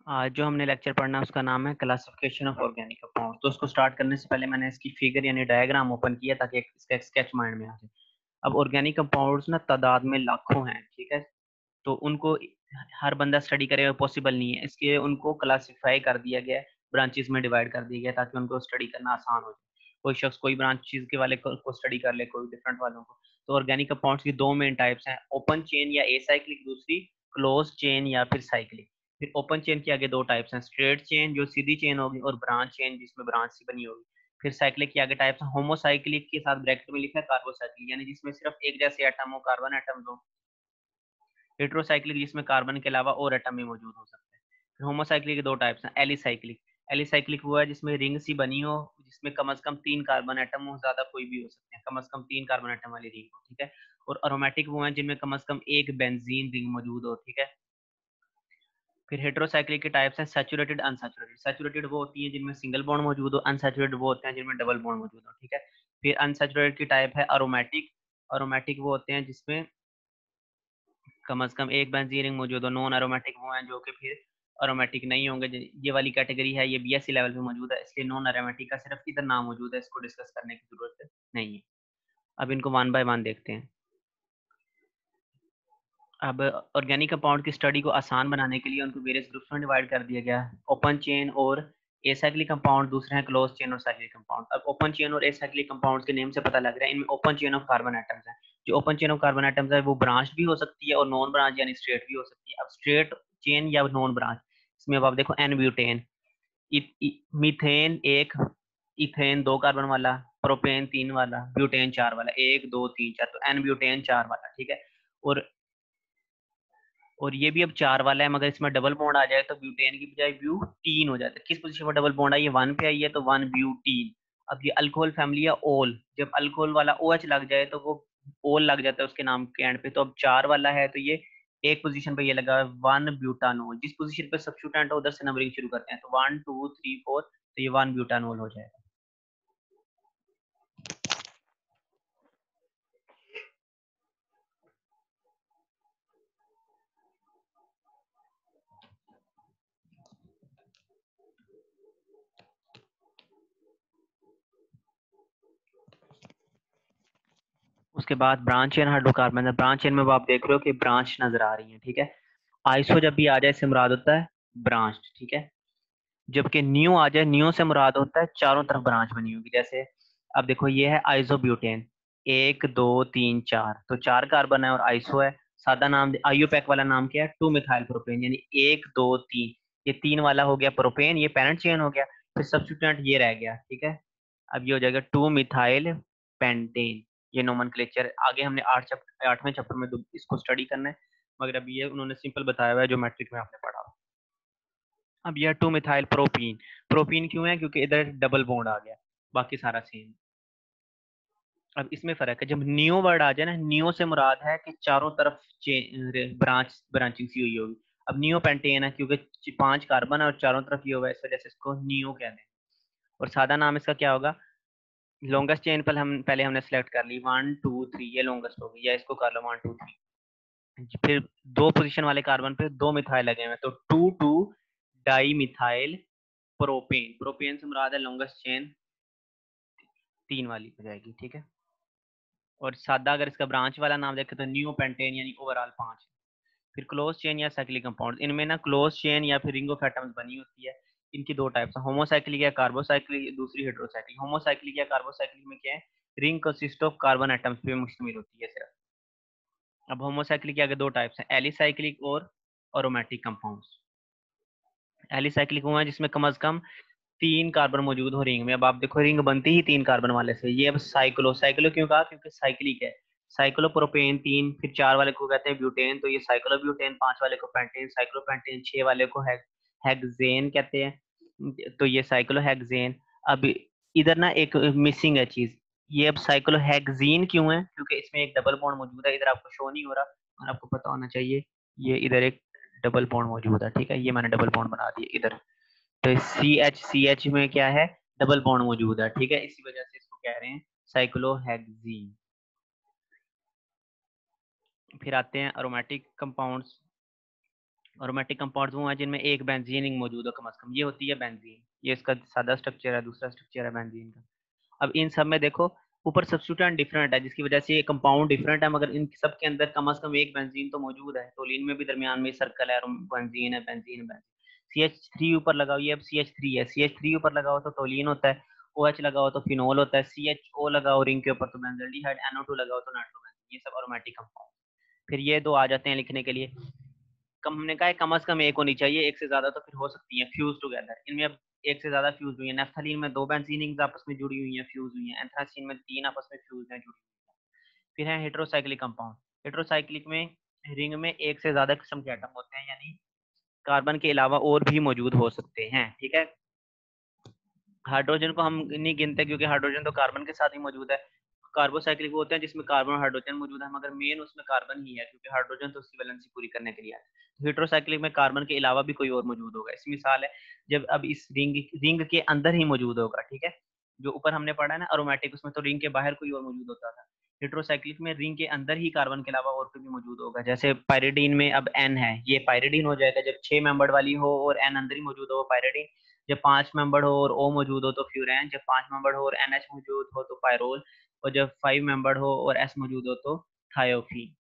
आज जो हमने लेक्चर पढ़ना है उसका नाम है क्लासिफिकेशन ऑफ ऑर्गेनिक कंपाउंड। तो उसको स्टार्ट करने से पहले मैंने इसकी फिगर यानी डायग्राम ओपन किया ताकि इसका एक स्केच माइंड में आ जाए। अब ऑर्गेनिक कंपाउंड्स ना तादाद में लाखों हैं, ठीक है। तो उनको हर बंदा स्टडी करेगा पॉसिबल नहीं है, इसलिए उनको क्लासिफाई कर दिया गया है, ब्रांचेस में डिवाइड कर दिया गया ताकि उनको स्टडी करना आसान हो जाए। कोई शख्स कोई ब्रांचेस के वाले को स्टडी कर ले, कोई डिफरेंट वालों को। तो ऑर्गेनिक कंपाउंड्स की दो मेन टाइप्स हैं, ओपन चेन या एसाइक्लिक, दूसरी क्लोज चेन या फिर साइक्लिक। फिर ओपन चेन के आगे दो टाइप्स हैं, स्ट्रेट चेन जो सीधी चेन होगी और ब्रांच चेन जिसमें ब्रांच सी बनी होगी। फिर साइक्लिक के आगे टाइप्स हैं, होमोसाइक्लिक के साथ ब्रैकेट में लिखा है कार्बोसाइक्लिक, यानी जिसमें सिर्फ एक जैसे एटम हो, कार्बन एटम्स हो। हेट्रोसाइक्लिक जिसमें कार्बन के अलावा और एटम भी मौजूद हो सकते हैं। फिर होमोसाइक्लिक के दो टाइप्स हैं, एलिसाइक्लिक। एलिसाइक्लिक वो है जिसमें रिंग सी बनी हो, जिसमें कम से कम 3 कार्बन एटम हो, ज्यादा कोई भी हो सकते हैं, कम से कम 3 कार्बन एटम वाली रिंग हो, ठीक है। और अरोमेटिक वो है जिनमें कम से कम एक बेंजीन रिंग मौजूद हो, ठीक है। फिर हेट्रोसाइक्लिक के टाइप्स हैं सैचुरेटेड, अनसैचुरेटेड। सैचुरेटेड वो होती है जिनमें सिंगल बॉन्ड मौजूद हो, अनसैचुरेटेड वो होते हैं जिनमें डबल बॉन्ड मौजूद हो, ठीक है। फिर अनसैचुरेटेड की टाइप है अरोमेटिक। अरोमेटिक वो होते हैं जिसमें कम से कम एक बेंजीन रिंग मौजूद हो। नॉन एरोमेटिक वो हैं जो कि फिर एरोमेटिक नहीं होंगे। ये वाली कैटेगरी है, ये बीएससी लेवल पे मौजूद है, इसलिए नॉन एरोमेटिक का सिर्फ इधर नाम मौजूद है, इसको डिस्कस करने की जरूरत नहीं है। अब इनको वन बाय वन देखते हैं। अब ऑर्गेनिक कंपाउंड की स्टडी को आसान बनाने के लिए उनको वेरियस ग्रुप्स में डिवाइड कर दिया गया है, ओपन चेन और एसाइक्लिक कंपाउंड, दूसरे हैं क्लोज चेन और साइक्लिक कंपाउंड। अब ओपन चेन और एसाइक्लिक कंपाउंड्स के नेम से पता लग रहा है इनमें open chain of carbon atoms है। जो open chain of carbon atoms है वो ब्रांच भी हो सकती है और नॉन ब्रांच यानी स्ट्रेट भी हो सकती है। अब स्ट्रेट चेन या नॉन ब्रांच, इसमें अब आप देखो एन ब्यूटेन, मीथेन एक, इथेन दो कार्बन वाला, प्रोपेन तीन वाला, ब्यूटेन चार वाला, एक दो तीन चार, तो एन ब्यूटेन चार वाला, ठीक है। और ये भी अब चार वाला है, मगर इसमें डबल बॉन्ड आ जाए तो ब्यूटेन की बजाय ब्यूटीन हो जाता है। किस पोजीशन पर डबल बॉन्ड आई है, वन पे आई है तो वन ब्यूटीन। अब ये अल्कोहल फैमिली है ओल, जब अल्कोहल वाला ओ OH लग जाए तो वो ओल लग जाता है उसके नाम के एंड पे। तो अब चार वाला है तो ये एक पोजीशन पे ये लगा है वन ब्यूटानोल, जिस पोजीशन पे सब्स्टिट्यूटेंट है उधर से नंबरिंग शुरू करते हैं, तो वन टू थ्री फोर, तो ये वन ब्यूटानोल हो जाएगा। उसके बाद ब्रांच चेन हाइड्रोकार्बन है। ब्रांच चेन में वो आप देख रहे हो कि ब्रांच नजर आ रही है, ठीक है। आइसो जब भी आ जाए इससे मुराद होता है ब्रांच, ठीक है। जबकि न्यू आ जाए, न्यू से मुराद होता है चारों तरफ ब्रांच बनी होगी। जैसे अब देखो ये है आइसोब्यूटेन, एक दो तीन चार, तो चार कार्बन है और आइसो है। सादा नाम आइयोपैक वाला नाम क्या है, टू मिथाइल प्रोपेन, यानी एक दो तीन। ये तीन वाला हो गया प्रोपेन, ये पेरेंट चेन हो गया। फिर सब्स्टिट्यूएंट ये रह गया, ठीक है। अब ये हो जाएगा टू मिथाइल पेंटेन। ये नोमेनक्लेचर आगे हमने 8वें चैप्टर में इसको स्टडी करना है, मगर अभी ये उन्होंने सिंपल बताया हुआ है जो मैट्रिक में आपने पढ़ा। अब यह टू मिथाइल प्रोपीन। प्रोपीन क्यों है, क्योंकि इधर डबल बॉन्ड आ गया, बाकी सारा सेम। अब इसमें फर्क है, जब नियो वर्ड आ जाए ना, नियो से मुराद है कि चारों तरफ ब्रांचिंग सी हुई होगी। अब नियो पेंटेन है क्योंकि 5 कार्बन है और चारों तरफ ये हुआ है, इस वजह से इसको नियो कहते हैं। और सादा नाम इसका क्या होगा, लॉन्गेस्ट चेन पर हम पहले हमने सेलेक्ट कर ली, वन टू थ्री, ये लॉन्गेस्ट होगी, या इसको कर लो वन टू थ्री। फिर दो पोजीशन वाले कार्बन पे दो मिथाइल लगे हुए हैं, तो two two dimethyl propane. Propane से मुराद है लॉन्गेस्ट चेन, तीन वाली हो जाएगी, ठीक है। और सादा अगर इसका ब्रांच वाला नाम देखें तो न्यू पेंटेन, यानी ओवरऑल 5। फिर क्लोज चेन या साइक्लिक कंपाउंड, इनमें ना क्लोज चेन या फिर रिंग ऑफ एटम्स बनी होती है। इनकी दो टाइप्स है, होमोसाइक्लिक या कार्बोसाइक्लिक, दूसरी हेट्रोसाइक्लिक। होमोसाइक्लिक या कार्बोसाइक्लिक में क्या है, ring consist of carbon atoms पे मुश्तमिल होती है सिर्फ। अब होमोसाइक्लिक के आगे दो टाइप्स हैं, एलिसाइक्लिक और अरोमेटिक कंपाउंड्स। एलिसाइक्लिक वो है जिसमें कम से कम 3 कार्बन मौजूद हो रिंग में। अब आप देखो रिंग बनती ही 3 कार्बन वाले से। ये अब साइक्लो, साइक्लो क्यों कहा, क्योंकि साइक्लिक है। साइक्लो प्रोपेन 3, फिर 4 वाले को कहते हैं ब्यूटेन, तो ये साइक्लो ब्यूटेन, 5 वाले को पेंटेन, साइक्लो पेंटेन, 6 वाले को हेक्सेन कहते हैं, तो ये साइक्लो हेक्सेन। अब इधर ना एक मिसिंग है चीज, ये अब साइक्लो हेक्सीन क्यों है, क्योंकि इसमें एक डबल बॉन्ड मौजूद है, इधर आपको शो नहीं हो रहा और आपको पता होना चाहिए। ये इधर एक डबल बॉन्ड मौजूद है, ठीक है, ये मैंने डबल बॉन्ड बना दिया इधर। तो सी एच में क्या है, डबल बॉन्ड मौजूद है, ठीक है, इसी वजह से इसको कह रहे हैं साइक्लोहेक्सीन। फिर आते हैं अरोमेटिक कंपाउंड्स। एरोमेटिक कंपाउंड्स वो हैं जिनमें एक बेंजीन रिंग मौजूद हो कम से कम, ये होती है बेंजीन, ये इसका सादा स्ट्रक्चर है, दूसरा स्ट्रक्चर है बेंजीन का। अब इन सब में देखो ऊपर सब्स्टिट्यूएंट डिफरेंट है, जिसकी वजह से ये कंपाउंड डिफरेंट है, मगर इन सब के अंदर कम से कम एक बेंजीन तो मौजूद है। टोलीन में भी दरमियान में सर्कल है और बेंजीन है, बेंजीन बेंजीन। CH3 ऊपर लगाओ, ये अब CH3 है, CH3 ऊपर लगाओ तो टोलीन होता है, OH लगाओ तो फिनोल होता है, CHO लगाओ रिंग के ऊपर तो बेंजल्डिहाइड, NO2 लगाओ तो नाइट्रोबेंजीन, ये सब अरोमेटिक कंपाउंड। फिर ये दो आ जाते हैं लिखने के लिए। कम हमने कहा है कम से कम एक होनी चाहिए, एक से ज्यादा तो फिर हो सकती है फ्यूज टुगेदर। इनमें अब एक से ज्यादा फ्यूज हुई है। नेफ्थलीन में दो बेंजीन रिंग्स आपस में जुड़ी हुई हैं, फ्यूज हुई हैं। एंथ्रासीन में तीन आपस में फ्यूज हैं, जुड़ी हुई हैं। फिर है हेट्रोसाइक्लिक कंपाउंड। हेट्रोसाइक्लिक में रिंग में एक से ज्यादा किस्म के एटम होते हैं, यानी कार्बन के अलावा और भी मौजूद हो सकते हैं, ठीक है। हाइड्रोजन को हम नहीं गिनते क्योंकि हाइड्रोजन तो कार्बन के साथ ही मौजूद है। कार्बोसाइक्लिक वो होते हैं जिसमें कार्बन और हाइड्रोजन मौजूद है, मगर मेन उसमें कार्बन ही है क्योंकि हाइड्रोजन तो उसकी वैलेंसी पूरी करने के लिए है। तो हेट्रोसाइक्लिक में कार्बन के अलावा भी कोई और मौजूद होगा। इसकी मिसाल है जब अब इस रिंग के अंदर ही मौजूद होगा, ठीक है। जो ऊपर हमने पढ़ा है ना अरोमेटिक, उसमें तो रिंग के बाहर कोई और मौजूद होता था। हेट्रोसाइक्लिक में रिंग के अंदर ही कार्बन के अलावा और कोई भी मौजूद होगा। जैसे पायरिडीन में अब एन है, ये पायरिडीन हो जाएगा जब 6 मेंबर वाली हो और एन अंदर ही मौजूद हो पायरिडीन। जब 5 मेंबर हो और ओ मौजूद हो तो फ्यूरेन, जब 5 मेंबर हो और NH मौजूद हो तो पायरोल, और जब 5 मेंबर हो और एस मौजूद हो तो थायोफीन।